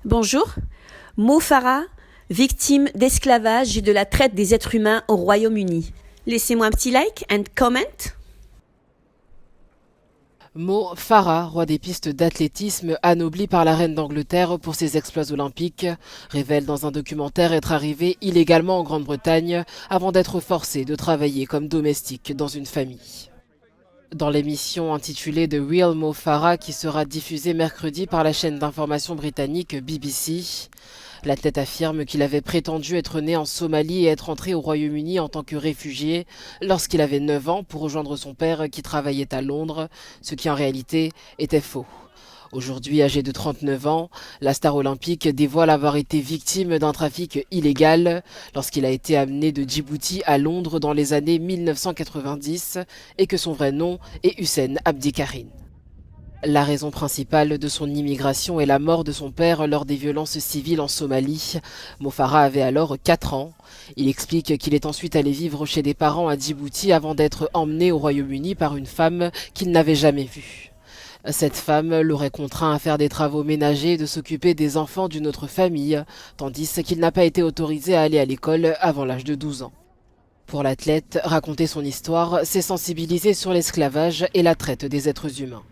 Bonjour. Mo Farah, victime d'esclavage et de la traite des êtres humains au Royaume-Uni. Laissez-moi un petit like and comment. Mo Farah, roi des pistes d'athlétisme, anobli par la reine d'Angleterre pour ses exploits olympiques, révèle dans un documentaire être arrivé illégalement en Grande-Bretagne avant d'être forcé de travailler comme domestique dans une famille. Dans l'émission intitulée The Real Mo Farah qui sera diffusée mercredi par la chaîne d'information britannique BBC, l'athlète affirme qu'il avait prétendu être né en Somalie et être entré au Royaume-Uni en tant que réfugié lorsqu'il avait 9 ans pour rejoindre son père qui travaillait à Londres, ce qui en réalité était faux. Aujourd'hui âgé de 39 ans, la star olympique dévoile avoir été victime d'un trafic illégal lorsqu'il a été amené de Djibouti à Londres dans les années 1990 et que son vrai nom est Hussein Abdikarim. La raison principale de son immigration est la mort de son père lors des violences civiles en Somalie. Mo Farah avait alors 4 ans. Il explique qu'il est ensuite allé vivre chez des parents à Djibouti avant d'être emmené au Royaume-Uni par une femme qu'il n'avait jamais vue. Cette femme l'aurait contraint à faire des travaux ménagers et de s'occuper des enfants d'une autre famille, tandis qu'il n'a pas été autorisé à aller à l'école avant l'âge de 12 ans. Pour l'athlète, raconter son histoire, c'est sensibiliser sur l'esclavage et la traite des êtres humains.